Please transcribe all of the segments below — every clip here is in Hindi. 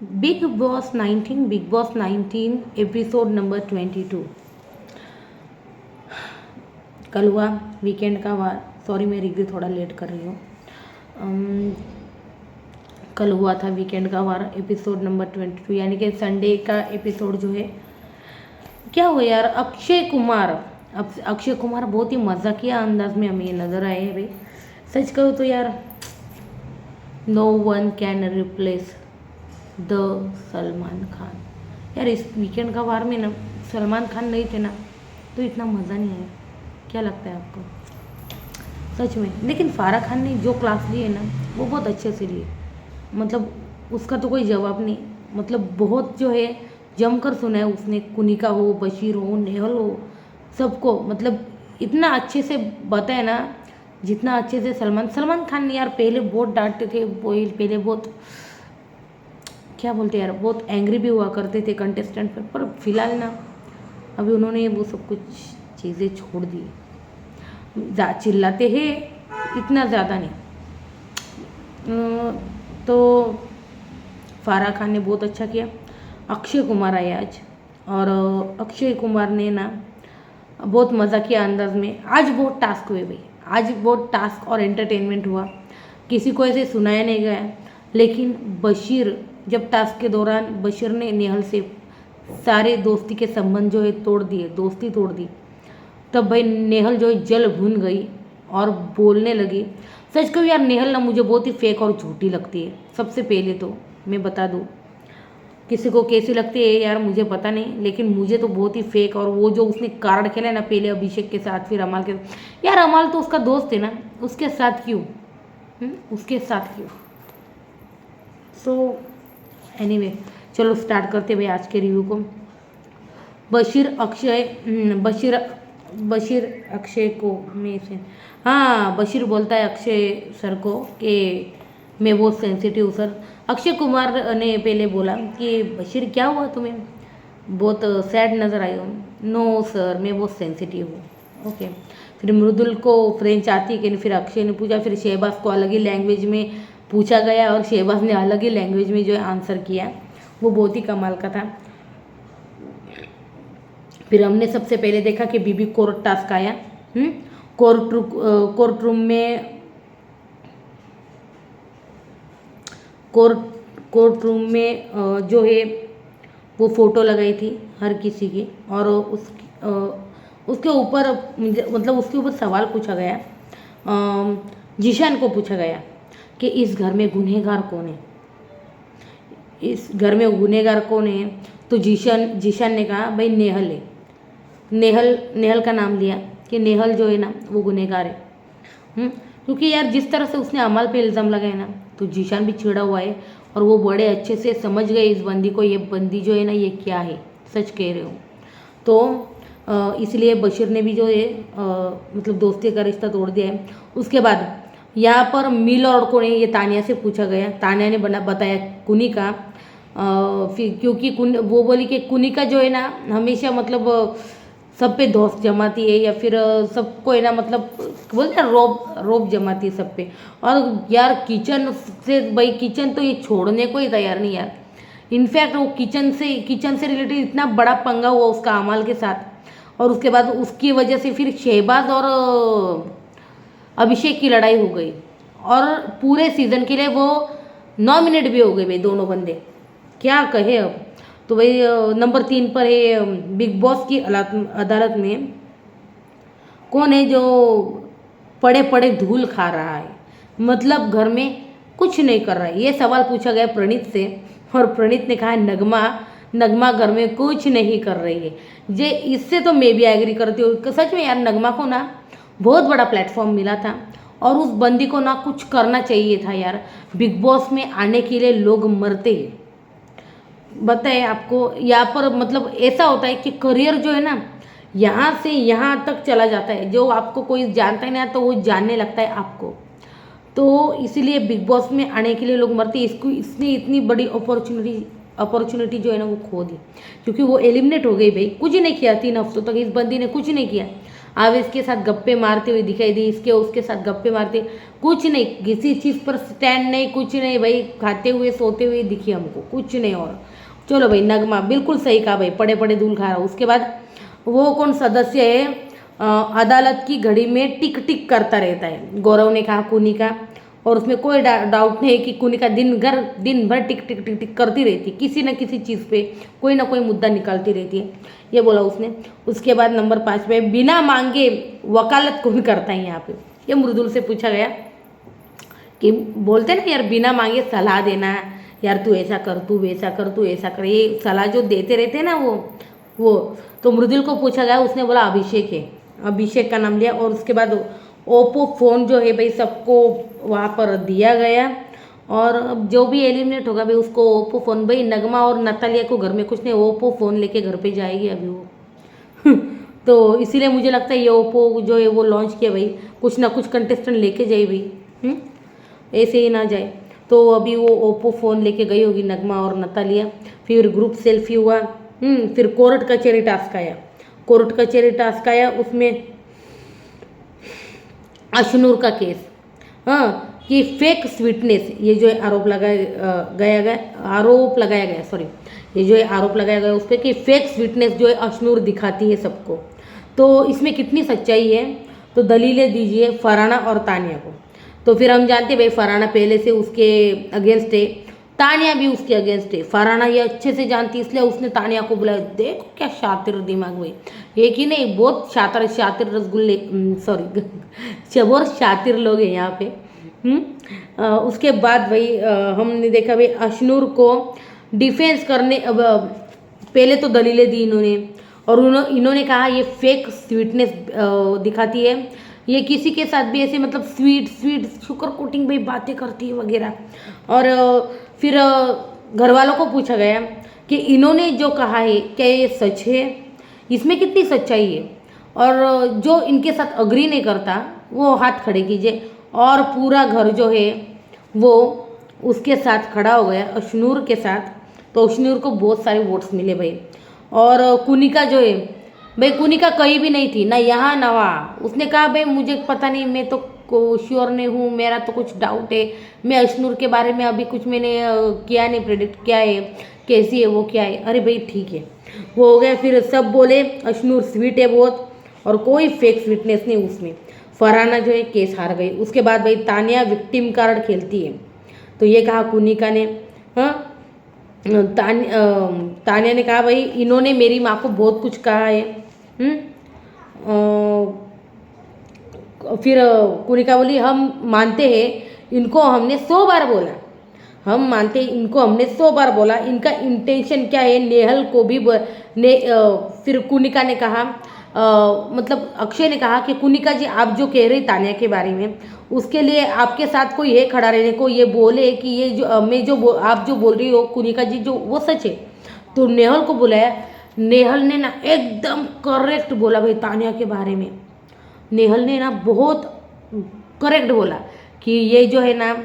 Big boss 19 episode number 22। कल हुआ वीकेंड का वार। सॉरी मैं रिव्यू थोड़ा लेट कर रही हूँ। कल हुआ था वीकेंड का वार एपिसोड नंबर 22, यानी कि संडे का एपिसोड जो है। क्या हुआ यार, अक्षय कुमार बहुत ही मजाकिया अंदाज में हमें नज़र आए हैं भाई। सच कहूँ तो यार, no one can replace the Salman Khan. यार इस वीकेंड का वार में ना सलमान खान नहीं थे ना तो इतना मज़ा नहीं आया। क्या लगता है आपको? सच में। लेकिन फारा खान ने जो क्लास लिए ना वो बहुत अच्छे से लिए, मतलब उसका तो कोई जवाब नहीं। मतलब बहुत जो है जमकर सुना है उसने। कुनिका हो, बशीर हो, नेहल हो, सबको मतलब इतना अच्छे से बताया ना जितना अच्छे से सलमान खान ने। यार पहले बहुत डांटते थे, पहले बहुत क्या बोलते यार, बहुत एंग्री भी हुआ करते थे कंटेस्टेंट पर फिलहाल ना अभी उन्होंने वो सब कुछ चीज़ें छोड़ दी। चिल्लाते हैं इतना ज़्यादा नहीं। तो फारा खान ने बहुत अच्छा किया। अक्षय कुमार आए आज और अक्षय कुमार ने ना बहुत मज़ा किया अंदाज में। आज बहुत टास्क हुए भाई, आज बहुत टास्क और एंटरटेनमेंट हुआ। किसी को ऐसे सुनाया नहीं गया, लेकिन बशीर जब टास्क के दौरान बशीर ने नेहल से सारे दोस्ती के संबंध जो है तोड़ दिए, दोस्ती तोड़ दी, तब भाई नेहल जो है जल भून गई और बोलने लगी। सच कहूँ यार, नेहल ना मुझे बहुत ही फेक और झूठी लगती है। सबसे पहले तो मैं बता दूँ, किसी को कैसी लगती है यार मुझे पता नहीं, लेकिन मुझे तो बहुत ही फेक। और वो जो उसने कार्ड खेला है ना, पहले अभिषेक के साथ फिर अमाल के साथ, यार अमाल तो उसका दोस्त है ना, उसके साथ क्यों? उसके साथ क्यों? सो एनीवे, चलो स्टार्ट करते भाई आज के रिव्यू को। बशीर अक्षय को में से, हाँ बशीर बोलता है अक्षय सर को कि मैं बहुत सेंसिटिव सर। अक्षय कुमार ने पहले बोला कि बशीर क्या हुआ तुम्हें, बहुत सैड नज़र आई हो। नो सर मैं बहुत सेंसिटिव हूँ। ओके, फिर मृदुल को फ्रेंच आती है कि नहीं, फिर अक्षय ने पूछा। फिर शहबाज को अलग ही लैंग्वेज में पूछा गया और शहबाज ने अलग ही लैंग्वेज में जो है आंसर किया। वो बहुत ही कमाल का था। फिर हमने सबसे पहले देखा कि बीबी कोर्ट टास्क आया। कोर्ट रूम में कोर्ट रूम में जो है वो फ़ोटो लगाई थी हर किसी की, और उसके ऊपर मतलब उसके ऊपर सवाल पूछा गया। जीशान को पूछा गया कि इस घर में गुनहगार कौन है, इस घर में गुनहगार कौन है। तो जीशान ने कहा भाई नेहल है। नेहल का नाम लिया कि नेहल जो है ना वो गुनहगार है। क्योंकि यार जिस तरह से उसने अमल पे इल्ज़ाम लगाए ना, तो जीशान भी चिढ़ा हुआ है और वो बड़े अच्छे से समझ गए इस बंदी को, ये बंदी जो है ना ये क्या है। सच कह रहे हो। तो इसलिए बशीर ने भी जो है मतलब दोस्ती का रिश्ता तोड़ दिया है। उसके बाद यहाँ पर मिल और कौन है ये तानिया से पूछा गया। तानिया ने बताया कुनिका। फिर क्योंकि वो बोली कि कुनिका जो है ना हमेशा मतलब सब पे दोस्त जमाती है, या फिर सबको है ना मतलब बोलते हैं रोब जमाती है सब पे। और यार किचन से भाई, किचन तो ये छोड़ने को ही तैयार नहीं यार। इनफैक्ट वो किचन से रिलेटेड इतना बड़ा पंगा हुआ उसका अमाल के साथ, और उसके बाद उसकी वजह से फिर शहबाज और अभिषेक की लड़ाई हो गई, और पूरे सीज़न के लिए वो नॉमिनेट भी हो गए भाई दोनों बंदे। क्या कहे अब। तो भाई नंबर 3 पर है बिग बॉस की अदालत में कौन है जो पड़े पड़े धूल खा रहा है, मतलब घर में कुछ नहीं कर रहा है। ये सवाल पूछा गया प्रणीत से, और प्रणीत ने कहा नगमा घर में कुछ नहीं कर रही है। जे इससे तो मैं भी एग्री करती हूँ। सच में यार नगमा को ना बहुत बड़ा प्लेटफॉर्म मिला था, और उस बंदी को ना कुछ करना चाहिए था यार। बिग बॉस में आने के लिए लोग मरते हैं। बताए आपको, यहाँ पर मतलब ऐसा होता है कि करियर जो है ना यहाँ से यहाँ तक चला जाता है। जो आपको कोई जानता ही नहीं तो वो जानने लगता है आपको। तो इसीलिए बिग बॉस में आने के लिए लोग मरते हैं। इसने इतनी बड़ी अपॉर्चुनिटी जो है ना वो खो दी, क्योंकि वो एलिमिनेट हो गई भाई। कुछ ही नहीं किया 3 हफ्तों तक इस बंदी ने, कुछ नहीं किया। आप इसके साथ गप्पे मारते हुए दिखाई दी, इसके उसके साथ गप्पे मारते, कुछ नहीं, किसी चीज़ पर स्टैंड नहीं, कुछ नहीं भाई, खाते हुए सोते हुए दिखी हमको, कुछ नहीं। और चलो भाई, नगमा बिल्कुल सही कहा भाई, पड़े पड़े धूल खा रहा। उसके बाद वो कौन सदस्य है अदालत की घड़ी में टिक टिक करता रहता है, गौरव ने कहा कुनी का। और उसमें कोई डाउट नहीं है कि कुनिका दिन भर टिक टिक टिक टिक करती रहती, किसी न किसी चीज़ पे कोई ना कोई मुद्दा निकालती रहती है, ये बोला उसने। उसके बाद नंबर 5 पे बिना मांगे वकालत कौन करता है यहाँ पे, ये मृदुल से पूछा गया कि बोलते ना यार बिना मांगे सलाह देना, यार तू ऐसा कर, तू वैसा कर, तू ऐसा कर, ये सलाह जो देते रहते हैं ना वो तो मृदुल को पूछा गया, उसने बोला अभिषेक है, अभिषेक का नाम लिया। और उसके बाद ओप्पो फ़ोन जो है भाई सबको वहाँ पर दिया गया, और अब जो भी एलिमिनेट होगा भाई उसको ओप्पो फ़ोन, भाई नगमा और नतालिया को घर में कुछ नहीं, ओप्पो फ़ोन लेके घर पे जाएगी अभी वो तो इसीलिए मुझे लगता है ये ओप्पो जो है वो लॉन्च किया भाई, कुछ ना कुछ कंटेस्टेंट लेके जाए भाई, ऐसे ही ना जाए। तो अभी वो ओप्पो फ़ोन लेके गई होगी नगमा और नतालिया। फिर ग्रुप सेल्फी हुआ, फिर कोर्ट कचहरी टास्क आया, कोर्ट कचहरी टास्क आया, उसमें अशनूर का केस, हाँ, कि फेक स्वीटनेस, ये जो है आरोप लगाया गया सॉरी, ये जो है आरोप लगाया गया उस पर कि फेक स्वीटनेस जो है अशनूर दिखाती है सबको। तो इसमें कितनी सच्चाई है, तो दलीलें दीजिए फरहाना और तानिया को। तो फिर हम जानते हैं भाई फरहाना पहले से उसके अगेंस्ट है, तानिया भी उसके अगेंस्ट है। फरहाना ये अच्छे से जानती है, इसलिए उसने तानिया को बुलाया। देखो क्या शातिर दिमाग हुए, एक ही नहीं बहुत शातिर रसगुल्ले, सॉरी बहुत शातिर लोग हैं यहाँ पे। उसके बाद भाई हमने देखा भाई अशनूर को डिफेंस करने, अब पहले तो दलीलें दी इन्होंने, और इन्होंने कहा ये फेक स्वीटनेस दिखाती है, ये किसी के साथ भी ऐसे मतलब स्वीट शुगर कोटिंग भाई बातें करती है वगैरह। और फिर घर वालों को पूछा गया कि इन्होंने जो कहा है क्या ये सच है, इसमें कितनी सच्चाई है, और जो इनके साथ अग्री नहीं करता वो हाथ खड़े कीजिए। और पूरा घर जो है वो उसके साथ खड़ा हो गया, अशनूर के साथ। तो अशनूर को बहुत सारे वोट्स मिले भाई। और कुनिका जो है भाई, कुनिका कहीं भी नहीं थी, ना यहाँ ना वहाँ। उसने कहा भाई मुझे पता नहीं, मैं तो श्योर नहीं हूँ, मेरा तो कुछ डाउट है, मैं अशनूर के बारे में अभी कुछ मैंने किया नहीं, प्रेडिक्ट क्या है, कैसी है वो, क्या है। अरे भाई ठीक है, वो हो गया। फिर सब बोले अशनूर स्वीट है बहुत, और कोई फेक स्वीटनेस नहीं उसमें। फरहाना जो है केस हार गई। उसके बाद भाई तानिया विक्टिम कार्ड खेलती है, तो ये कहा कुनिका ने, हाँ, तानिया ने कहा भाई इन्होंने मेरी माँ को बहुत कुछ कहा है। फिर कुनिका बोली हम मानते हैं इनको हमने 100 बार बोला, हम मानते हैं इनको हमने 100 बार बोला, इनका इंटेंशन क्या है, नेहल को भी फिर कुनिका ने कहा, मतलब अक्षय ने कहा कि कुनिका जी आप जो कह रही तानिया के बारे में, उसके लिए आपके साथ कोई है खड़ा रहने को, ये बोले कि ये जो मैं जो आप जो बोल रही हो कुनिका जी जो वो सच है। तो नेहल को बुलाया, नेहल ने ना एकदम करेक्ट बोला भाई तानिया के बारे में। नेहल ने ना बहुत करेक्ट बोला कि ये जो है ना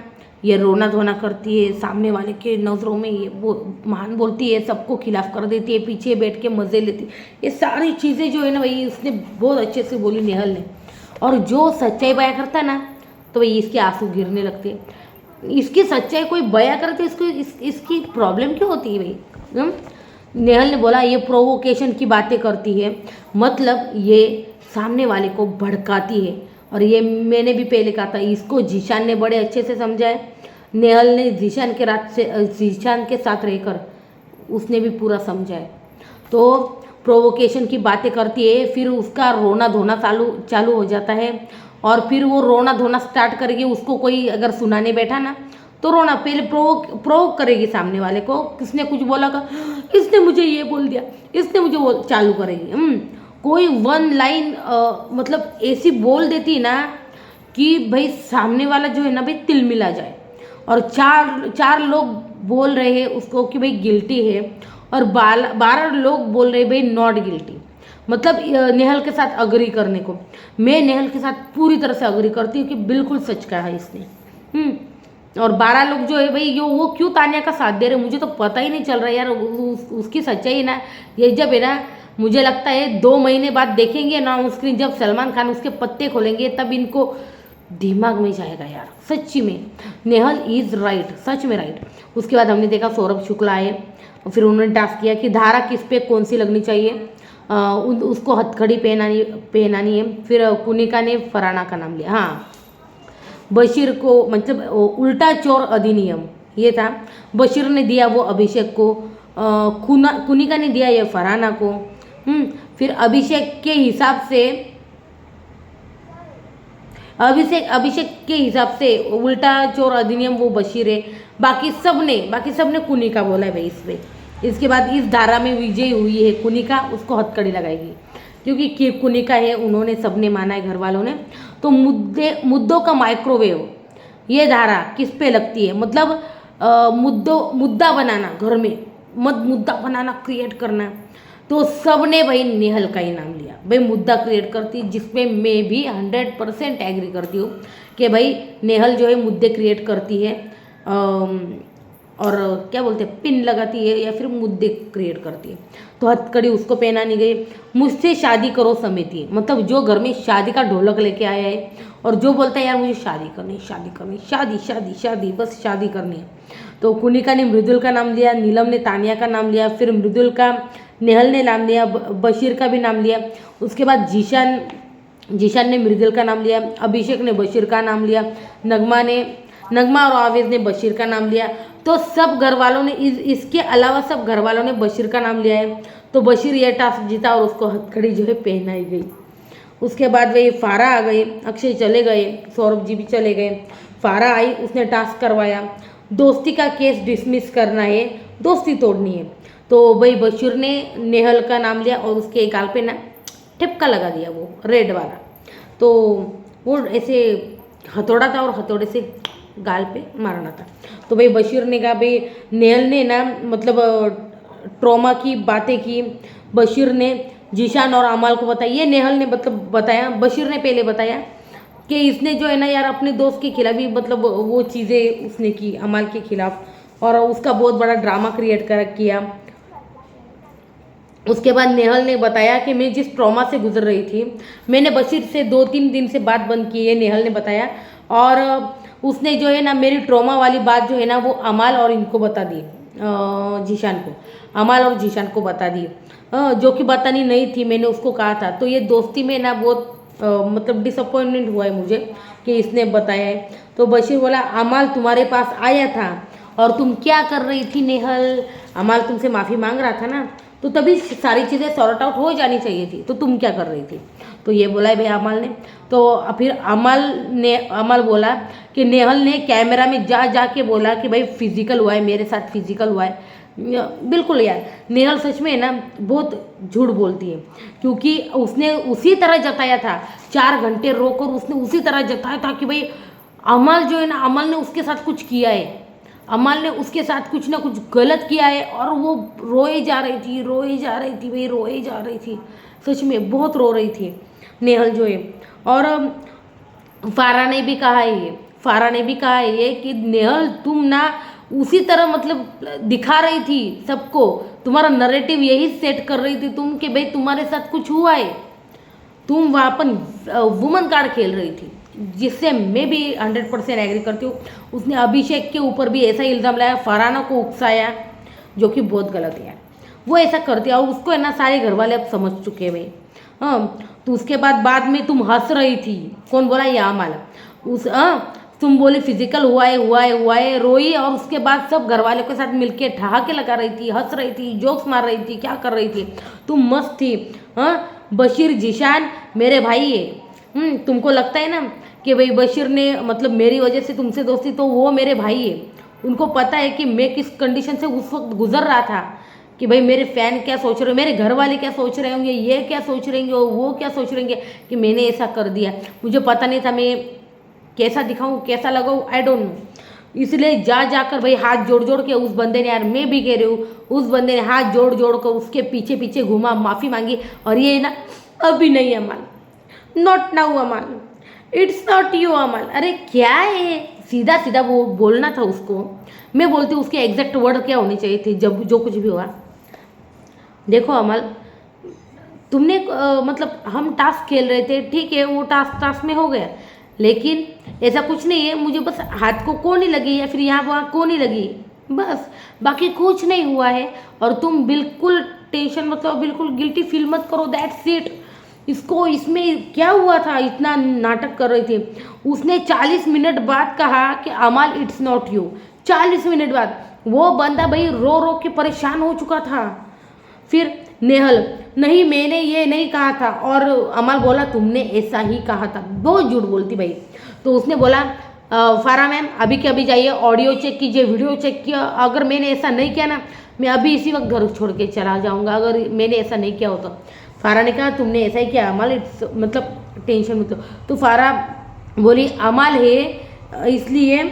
ये रोना धोना करती है, सामने वाले के नज़रों में ये वो महान बोलती है, सबको खिलाफ कर देती है, पीछे बैठ के मज़े लेती है, ये सारी चीज़ें जो है ना भाई उसने बहुत अच्छे से बोली नेहल ने। और जो सच्चाई बयां करता है ना तो भाई इसके आंसू गिरने लगते। इसकी सच्चाई कोई बयां करते इसको इसकी प्रॉब्लम क्यों होती है भाई। नेहल ने बोला ये प्रोवोकेशन की बातें करती है, मतलब ये सामने वाले को भड़काती है। और ये मैंने भी पहले कहा था, इसको जीशान ने बड़े अच्छे से समझाया। नेहल ने जीशान के साथ रहकर उसने भी पूरा समझाया। तो प्रोवोकेशन की बातें करती है, फिर उसका रोना धोना चालू हो जाता है। और फिर वो रोना धोना स्टार्ट करेगी, उसको कोई अगर सुनाने बैठा ना तो रोना, पहले प्रोवोक करेगी सामने वाले को, किसने कुछ बोला का, इसने मुझे ये बोल दिया, इसने मुझे वो चालू करेगी। कोई वन लाइन मतलब ऐसी बोल देती ना कि भाई सामने वाला जो है ना भाई तिल मिला जाए। और चार लोग बोल रहे हैं उसको कि भाई गिल्टी है, और 12 लोग बोल रहे भाई नॉट गिल्टी, मतलब नेहल के साथ अग्री करने को। मैं नेहल के साथ पूरी तरह से अग्री करती हूँ कि बिल्कुल सच कहा है इसने। और 12 लोग जो है भाई यो वो क्यों तानिया का साथ दे रहे, मुझे तो पता ही नहीं चल रहा यार। उसकी सच्चाई ना, ये जब है ना, मुझे लगता है 2 महीने बाद देखेंगे ना ऑन स्क्रीन, जब सलमान खान उसके पत्ते खोलेंगे तब इनको दिमाग में जाएगा यार, सच्ची में। नेहल इज़ राइट, सच में राइट। उसके बाद हमने देखा सौरभ शुक्ला आए, फिर उन्होंने टास्क किया कि धारा किस पे कौन सी लगनी चाहिए, उसको हथकड़ी पहनानी है। फिर कुनिका ने फराना का नाम लिया। हाँ, बशीर को मतलब उल्टा चोर अधिनियम ये था, बशीर ने दिया वो अभिषेक को, कुनिका ने दिया ये फरहाना को। फिर अभिषेक के हिसाब से उल्टा चोर अधिनियम वो बशीर है। बाकी सबने कुनिका बोला है भाई इस पे। इसके बाद इस धारा में विजयी हुई है कुनिका, उसको हथकड़ी लगाएगी क्योंकि कुनिका है, उन्होंने सबने माना है घर वालों ने। तो मुद्दों का माइक्रोवेव, ये धारा किस पे लगती है, मतलब मुद्दा बनाना घर में, मुद्दा बनाना, क्रिएट करना। तो सबने भाई नेहल का ही नाम लिया भाई, मुद्दा क्रिएट करती, जिसपे मैं भी 100% एग्री करती हूँ कि भाई नेहल जो है मुद्दे क्रिएट करती है, और क्या बोलते हैं, पिन लगाती है या फिर मुद्दे क्रिएट करती है। तो हथकड़ी उसको पहनानी गई। मुझसे शादी करो समिति, मतलब जो घर में शादी का ढोलक लेके आया है और जो बोलता है यार मुझे शादी करनी, शादी, बस शादी करनी है। तो कुनिका ने मृदुल का नाम लिया, नीलम ने तानिया का नाम लिया, फिर मृदुल का नेहल ने नाम लिया, बशीर का भी नाम लिया। उसके बाद जीशान ने मृदुल का नाम लिया, अभिषेक ने बशीर का नाम लिया, नगमा और आवेज ने बशीर का नाम लिया। तो सब घर वालों ने इसके अलावा सब घर वालों ने बशीर का नाम लिया है। तो बशीर यह टास्क जीता और उसको हथकड़ी जो है पहनाई गई। उसके बाद वही फारा आ गए, अक्षय चले गए, सौरभ जी भी चले गए। फारा आई, उसने टास्क करवाया, दोस्ती का केस डिसमिस करना है, दोस्ती तोड़नी है। तो भाई बशीर ने नेहल का नाम लिया और उसके गाल पे ना ठिपका लगा दिया, वो रेड वाला। तो वो ऐसे हथौड़ा था और हथौड़े से गाल पे मारना था। तो भाई बशीर ने कहा भाई नेहल ने ना मतलब ट्रॉमा की बातें की। बशीर ने जीशान और अमाल को बताया, ये नेहल ने मतलब बताया, बशीर ने पहले बताया कि इसने जो है ना यार अपने दोस्त के खिलाफ ही मतलब वो चीज़ें उसने की अमाल के खिलाफ, और उसका बहुत बड़ा ड्रामा क्रिएट किया। उसके बाद नेहल ने बताया कि मैं जिस ट्रॉमा से गुजर रही थी, मैंने बशीर से 2-3 दिन से बात बंद की है, नेहल ने बताया। और उसने जो है ना मेरी ट्रॉमा वाली बात जो है ना वो अमाल और इनको बता दी, जीशान को, अमाल और जीशान को बता दी, जो कि बतानी नहीं थी, मैंने उसको कहा था। तो ये दोस्ती में ना बहुत मतलब डिसअपॉइंटमेंट हुआ है मुझे कि इसने बताया है। तो बशीर बोला अमाल तुम्हारे पास आया था और तुम क्या कर रही थी नेहल, अमाल तुमसे माफ़ी मांग रहा था ना, तो तभी सारी चीज़ें सॉर्ट आउट हो जानी चाहिए थी, तो तुम क्या कर रही थी। तो ये बोला है भाई अमाल ने। तो फिर अमाल बोला कि नेहल ने कैमरा में जा के बोला कि भाई फिजिकल हुआ है, मेरे साथ फिजिकल हुआ है। बिल्कुल यार, नेहल सच में ना बहुत झूठ बोलती है, क्योंकि उसने उसी तरह जताया था, 4 घंटे रोकर उसने उसी तरह जताया था कि भाई अमाल जो है ना, अमाल ने उसके साथ कुछ किया है, अमाल ने उसके साथ कुछ ना कुछ गलत किया है। और वो रोए जा रही थी भाई, रोए जा रही थी, सच में बहुत रो रही थी नेहल जो है। और फारा ने भी कहा है ये कि नेहल तुम ना उसी तरह मतलब दिखा रही थी सबको, तुम्हारा नरेटिव यही सेट कर रही थी तुम कि भाई तुम्हारे साथ कुछ हुआ है, तुम वहाँ पर वुमन कार्ड खेल रही थी, जिससे मैं भी 100% एग्री करती हूँ। उसने अभिषेक के ऊपर भी ऐसा इल्ज़ाम लगाया, फरहाना को उकसाया, जो कि बहुत गलत है। वो ऐसा करती है और उसको है ना सारे घर वाले अब समझ चुके हैं भाई। हाँ, तो उसके बाद में तुम हंस रही थी, कौन बोला, ये अमाल। तुम बोले फिजिकल हुआ है, रोई, और उसके बाद सब घर वालों के साथ मिलके ठहाके लगा रही थी, हंस रही थी, जोक्स मार रही थी, क्या कर रही थी, तुम मस्त थी। हाँ, बशीर जीशान मेरे भाई है, तुमको लगता है ना कि भाई बशीर ने मतलब मेरी वजह से तुमसे दोस्ती, तो वो मेरे भाई है, उनको पता है कि मैं किस कंडीशन से उस वक्त गुजर रहा था, कि भाई मेरे फ़ैन क्या सोच रहे, मेरे घर वाले क्या सोच रहे होंगे, ये क्या सोच रहे होंगे, वो क्या सोच रहे होंगे कि मैंने ऐसा कर दिया। मुझे पता नहीं था मैं कैसा दिखाऊं, कैसा लगाऊं, आई डोंट नो। इसलिए जाकर भाई हाथ जोड़ के उस बंदे ने, यार मैं भी कह रही हूँ, उस बंदे ने हाथ जोड़ कर उसके पीछे घूमा, माफ़ी मांगी। और ये ना अभी नहीं अमाल, नॉट नाउ अमाल, इट्स नॉट यू अमाल। अरे क्या है, सीधा सीधा वो बोलना था उसको। मैं बोलती उसके एग्जैक्ट वर्ड क्या होने चाहिए थे जब जो कुछ भी हुआ। देखो अमल, तुमने मतलब हम टास्क खेल रहे थे, ठीक है, वो टास्क टास्क में हो गया, लेकिन ऐसा कुछ नहीं है, मुझे बस हाथ को कोनी लगी या फिर यहाँ वहाँ कोनी लगी, बस, बाकी कुछ नहीं हुआ है। और तुम बिल्कुल टेंशन मतलब बिल्कुल गिल्टी फील मत करो, दैट्स इट। इसको इसमें क्या हुआ था, इतना नाटक कर रही थी। उसने 40 मिनट बाद कहा कि अमल इट्स नॉट यू। 40 मिनट बाद वो बंदा भाई रो रो के परेशान हो चुका था। फिर नेहल, नहीं मैंने ये नहीं कहा था। और अमल बोला तुमने ऐसा ही कहा था, बहुत झूठ बोलती भाई। तो उसने बोला फारा मैम अभी के अभी जाइए, ऑडियो चेक कीजिए, वीडियो चेक किया, अगर मैंने ऐसा नहीं किया ना, मैं अभी इसी वक्त घर छोड़ के चला जाऊंगा अगर मैंने ऐसा नहीं किया हो तो। फारा ने कहा तुमने ऐसा ही किया अमल, इट्स मतलब टेंशन में तो फारा बोली अमल है इसलिए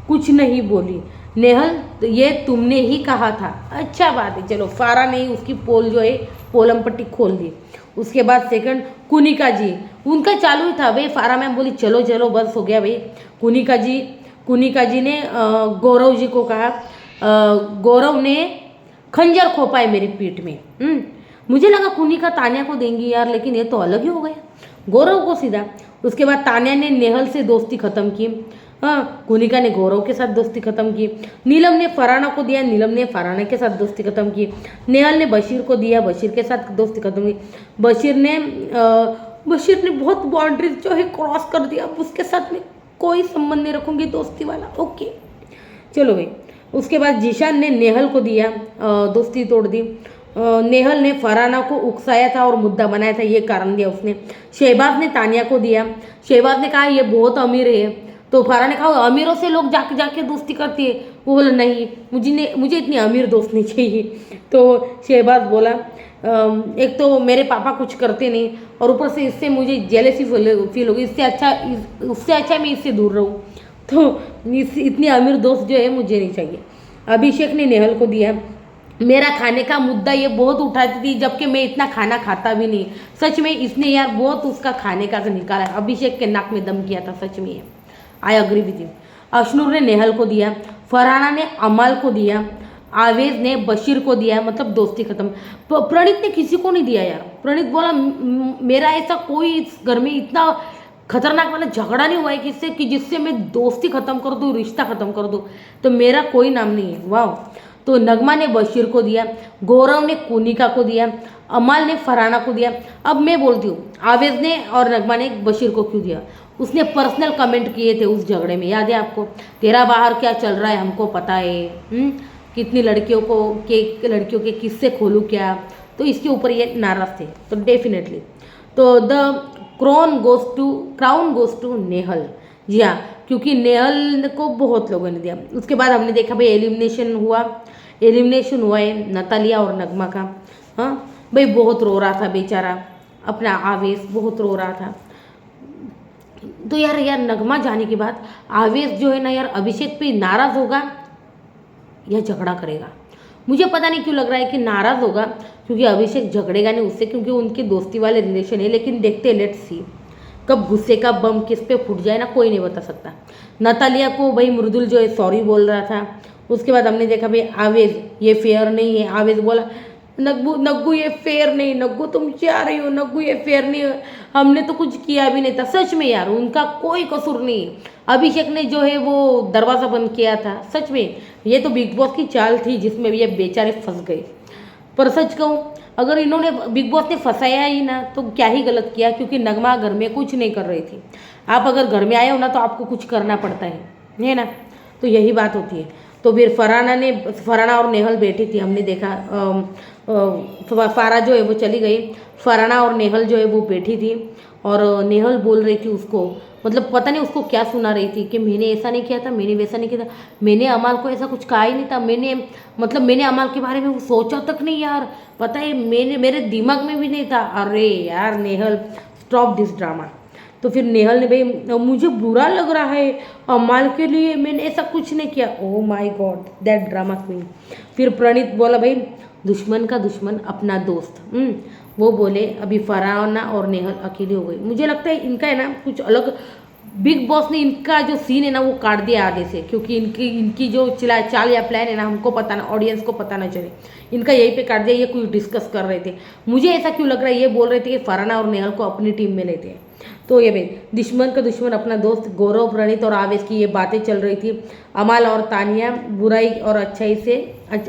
कुछ नहीं बोली। नेहल ये तुमने ही कहा था। अच्छा बात है, चलो। फारा ने उसकी पोल जो है पोलम पट्टी खोल दी। उसके बाद सेकंड कुनिका जी, उनका चालू ही था भाई। फारा मैम बोली चलो चलो बस हो गया भाई। कुनिका जी ने गौरव जी को कहा, गौरव ने खंजर खोपा है मेरी पीठ में। मुझे लगा कुनिका तान्या को देंगी यार, लेकिन ये तो अलग ही हो गया, गौरव को सीधा। उसके बाद तान्या ने नेहल से दोस्ती खत्म की। हाँ, कुनिका ने गौरव के साथ दोस्ती खत्म की। नीलम ने फराना को दिया, नीलम ने फराना के साथ दोस्ती खत्म की। नेहल ने बशीर को दिया, बशीर के साथ दोस्ती खत्म की। बशीर ने बहुत बाउंड्रीज जो है क्रॉस कर दिया, अब उसके साथ में कोई संबंध नहीं रखूंगी दोस्ती वाला, ओके चलो भाई। उसके बाद जीशान ने नेहल को दिया, दोस्ती तोड़ दी। नेहल ने फराना को उकसाया था और मुद्दा बनाया था, ये कारण दिया उसने। शहबाज ने तानिया को दिया, शहबाज ने कहा ये बहुत अमीर है, तो फराना ने कहा अमीरों से लोग जाके जाके दोस्ती करती है। वो बोला नहीं, मुझे इतनी अमीर दोस्त नहीं चाहिए। तो शहबाज बोला एक तो मेरे पापा कुछ करते नहीं और ऊपर से इससे मुझे जेलसी फील होगी, उससे अच्छा मैं इससे दूर रहूँ। तो इतनी अमीर दोस्त जो है मुझे नहीं चाहिए। अभिषेक ने नेहल को दिया, मेरा खाने का मुद्दा ये बहुत उठाती थी जबकि मैं इतना खाना खाता भी नहीं। सच में इसने यार बहुत उसका खाने का निकाला, अभिषेक के नाक में दम किया था सच में। I agree with you. Ashnoor ने नेहल को दिया, फरहाना ने अमल को दिया, आवेज ने बशीर को दिया, मतलब दोस्ती खत्म। प्रणीत ने किसी को नहीं दिया यार। प्रणीत बोला मेरा ऐसा कोई इस घर में इतना खतरनाक वाला झगड़ा नहीं हुआ है किससे कि जिससे मैं दोस्ती खत्म कर दूँ, रिश्ता खत्म कर दूँ, तो मेरा कोई नाम नहीं है। वाह। तो नगमा ने बशीर को दिया, गौरव ने कुनिका को दिया, अमल ने फरहाना को दिया। अब मैं बोलती हूँ आवेज ने और नगमा ने बशीर को क्यों दिया। उसने पर्सनल कमेंट किए थे उस झगड़े में, याद है आपको, तेरा बाहर क्या चल रहा है हमको पता है, कितनी लड़कियों के किस्से खोलूँ क्या, तो इसके ऊपर ये नाराज थे। तो डेफिनेटली तो the crown goes to Nehal. जी हाँ, क्योंकि नेहल को बहुत लोगों ने दिया। उसके बाद हमने देखा भाई एलिमिनेशन हुआ है नतालिया और नगमा का। हाँ भाई, बहुत रो रहा था बेचारा अपना आवेश, बहुत रो रहा था। तो यार नगमा जाने के बाद आवेश जो है ना यार अभिषेक पे नाराज होगा या झगड़ा करेगा। मुझे पता नहीं क्यों लग रहा है कि नाराज होगा, क्योंकि अभिषेक झगड़ेगा नहीं उससे, क्योंकि उनके दोस्ती वाले रिलेशन है। लेकिन देखते लेट्स सी कब गुस्से का बम किस पे फूट जाए ना, कोई नहीं बता सकता। नतालिया को भाई मृदुल जो है सॉरी बोल रहा था। उसके बाद हमने देखा भाई आवेज ये फेयर नहीं है। आवेज बोला नग्गू ये फेयर नहीं, नग्गू तुम जा रही हो, नग्गू ये फेयर नहीं, हमने तो कुछ किया भी नहीं था। सच में यार उनका कोई कसूर नहीं है। अभिषेक ने जो है वो दरवाज़ा बंद किया था, सच में ये तो बिग बॉस की चाल थी जिसमें ये बेचारे फंस गए। पर सच कहूँ अगर इन्होंने बिग बॉस ने फंसाया ही ना तो क्या ही गलत किया, क्योंकि नगमा घर में कुछ नहीं कर रही थी। आप अगर घर में आए हो ना तो आपको कुछ करना पड़ता है ना, तो यही बात होती है। तो फिर फरहाना और नेहल बैठी थी, हमने देखा फारा जो है वो चली गई, फरहाना और नेहल जो है वो बैठी थी और नेहल बोल रही थी उसको, मतलब पता नहीं उसको क्या सुना रही थी कि मैंने ऐसा नहीं किया था, मैंने वैसा नहीं किया था, मैंने अमाल को ऐसा कुछ कहा ही नहीं था, मैंने अमाल के बारे में सोचा तक नहीं यार, पता है मेरे दिमाग में भी नहीं था। अरे यार नेहल स्टॉप दिस ड्रामा। तो फिर नेहल ने भाई मुझे बुरा लग रहा है अमाल के लिए, मैंने ऐसा कुछ नहीं किया। Oh my God that drama queen. फिर प्रणीत बोला भाई दुश्मन का दुश्मन अपना दोस्त। वो बोले अभी फरहाना और नेहल अकेले हो गई। मुझे लगता है इनका है ना कुछ अलग बिग बॉस ने इनका जो सीन है ना वो काट दिया आधे से, क्योंकि इनकी इनकी जो चिला चाल या प्लान है ना हमको पता ना, ऑडियंस को पता ना चले, इनका यहीं पे काट दिया। ये कुछ डिस्कस कर रहे थे, मुझे ऐसा क्यों लग रहा है, ये बोल रहे थे कि फरहाना और नेहल को अपनी टीम में लेते हैं। तो ये भाई दुश्मन का दुश्मन अपना दोस्त, गौरव, प्रणीत और आवेश की ये बातें चल रही थी। अमाल और तानिया बुराई और अच्छाई से,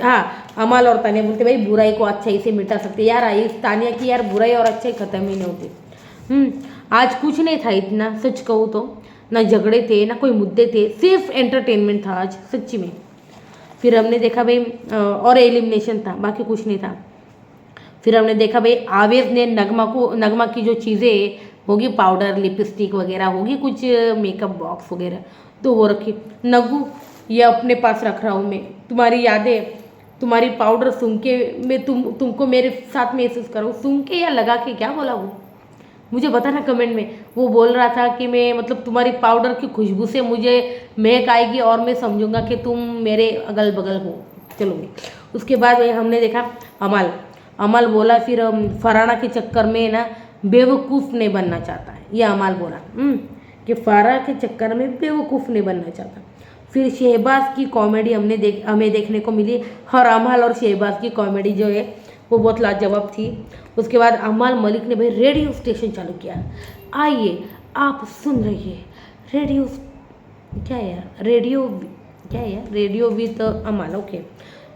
हाँ अमाल और तानिया बोलते भाई बुराई को अच्छाई से मिटा सकते यार। इस तानिया की यार बुराई और अच्छाई खत्म ही नहीं होती। आज कुछ नहीं था इतना, सच कहूँ तो ना झगड़े थे ना कोई मुद्दे थे, सिर्फ एंटरटेनमेंट था आज सच्ची में। फिर हमने देखा भाई और एलिमिनेशन था, बाकी कुछ नहीं था। फिर हमने देखा भाई आवेश ने नगमा की जो चीज़ें होगी, पाउडर लिपस्टिक वगैरह होगी, कुछ मेकअप बॉक्स वगैरह, तो वो रखी। नगू ये अपने पास रख रहा हूँ मैं, तुम्हारी यादें, तुम्हारी पाउडर सूंघ के मैं तुमको मेरे साथ महसूस करूँ, सूंघ के या लगा के, क्या बोला वो मुझे बताना कमेंट में। वो बोल रहा था कि मैं मतलब तुम्हारी पाउडर की खुशबू से मुझे महक आएगी और मैं समझूंगा कि तुम मेरे अगल बगल हो। चलो उसके बाद हमने देखा अमल बोला फिर फरहाना के चक्कर में ना बेवकूफ़ नहीं बनना चाहता है, ये अमल बोला कि फरहाना के चक्कर में बेवकूफ़ नहीं बनना चाहता। फिर शहबाज की कॉमेडी हमें देखने को मिली, और अमल और शहबाज की कॉमेडी जो है वो बहुत लाजवाब थी। उसके बाद अमाल मलिक ने भाई रेडियो स्टेशन चालू किया, आइए आप सुन रही है रेडियो, क्या है यार रेडियो, क्या है यार रेडियो विद अमाल, ओके।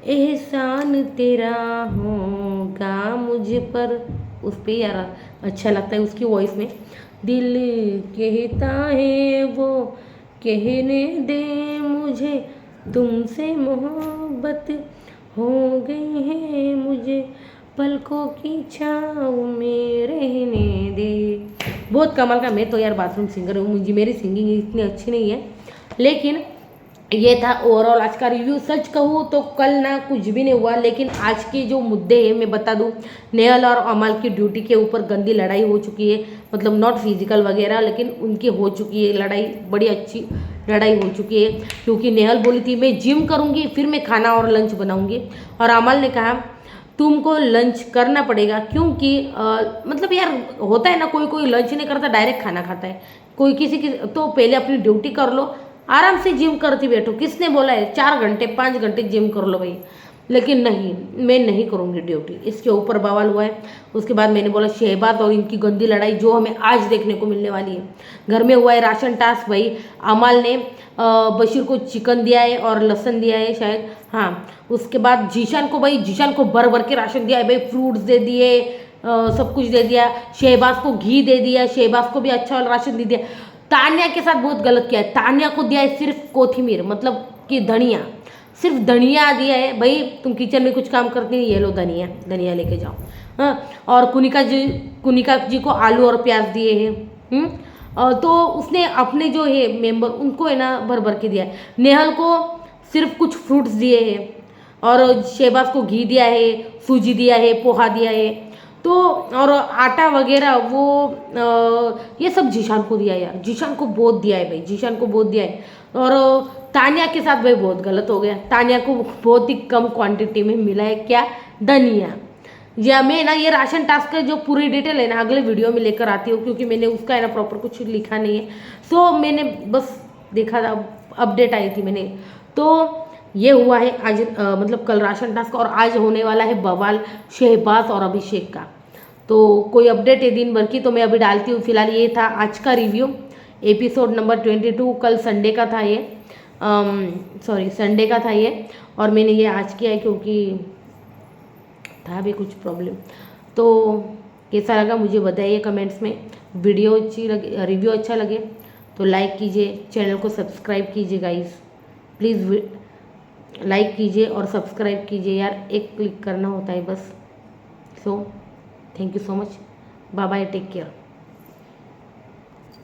एहसान तेरा होगा मुझ पर, उस पर यार अच्छा लगता है उसकी वॉइस में। दिल कहता है वो कहने दे मुझे, तुमसे मोहब्बत हो गई है मुझे, पलकों की छाँव में रहने दे। बहुत कमाल का, मैं तो यार बाथरूम सिंगर हूँ, मेरी सिंगिंग इतनी अच्छी नहीं है, लेकिन ये था ओवरऑल आज का रिव्यू। सच कहूँ तो कल ना कुछ भी नहीं हुआ, लेकिन आज के जो मुद्दे हैं मैं बता दूँ, नेहल और अमल की ड्यूटी के ऊपर गंदी लड़ाई हो चुकी है, मतलब नॉट फिजिकल वगैरह, लेकिन उनकी हो चुकी है लड़ाई, बड़ी अच्छी लड़ाई हो चुकी है। क्योंकि नेहल बोली थी मैं जिम करूँगी फिर मैं खाना और लंच बनाऊँगी, और अमल ने कहा तुमको लंच करना पड़ेगा, क्योंकि मतलब यार होता है ना, कोई कोई लंच नहीं करता डायरेक्ट खाना खाता है, कोई किसी की, तो पहले अपनी ड्यूटी कर लो, आराम से जिम करती बैठो, किसने बोला है 4 घंटे 5 घंटे जिम कर लो भाई। लेकिन नहीं, मैं नहीं करूँगी ड्यूटी, इसके ऊपर बवाल हुआ है। उसके बाद मैंने बोला शहबाज और इनकी गंदी लड़ाई जो हमें आज देखने को मिलने वाली है। घर में हुआ है राशन टास्क भाई, अमाल ने बशीर को चिकन दिया है और लहसुन दिया है शायद, हाँ। उसके बाद जीशान को भर भर के राशन दिया है भाई, फ्रूट्स दे दिए, सब कुछ दे दिया। शहबाज को घी दे दिया, शहबाज को भी अच्छा वाला राशन दे दिया। तानिया के साथ बहुत गलत किया है, तानिया को दिया है सिर्फ कोथिमीर, मतलब कि धनिया, सिर्फ धनिया दिया है भाई, तुम किचन में कुछ काम करती नहीं, ये लो धनिया लेके जाओ, हाँ। और कुनिका जी को आलू और प्याज दिए हैं, तो उसने अपने जो है मेंबर उनको है ना भर भर के दिया है। नेहल को सिर्फ कुछ फ्रूट्स दिए हैं, और शहबाज को घी दिया है, सूजी दिया है, पोहा दिया है, तो और आटा वगैरह वो ये सब जीशान को दिया है यार, जीशान को बहुत दिया है भाई, जीशान को बहुत दिया है। और तानिया के साथ भाई बहुत गलत हो गया, तानिया को बहुत ही कम क्वांटिटी में मिला है क्या, धनिया। या मैं ना ये राशन टास्क का जो पूरी डिटेल है ना अगले वीडियो में लेकर आती हूँ, क्योंकि मैंने उसका है ना प्रॉपर कुछ लिखा नहीं है, सो मैंने बस देखा था, अपडेट आई थी मैंने, तो ये हुआ है आज, मतलब कल राशन टास्क, और आज होने वाला है बवाल शहबाज और अभिषेक का। तो कोई अपडेट है दिन भर की तो मैं अभी डालती हूँ। फिलहाल ये था आज का रिव्यू, एपिसोड नंबर 22, कल संडे का था ये, संडे का था ये, और मैंने ये आज किया है क्योंकि था भी कुछ प्रॉब्लम। तो कैसा लगा मुझे बताइए कमेंट्स में, वीडियो अच्छी लगे, रिव्यू अच्छा लगे तो लाइक कीजिए, चैनल को सब्सक्राइब कीजिए गाइस, प्लीज़ लाइक कीजिए और सब्सक्राइब कीजिए यार, एक क्लिक करना होता है बस। So thank you so much, bye bye, take care.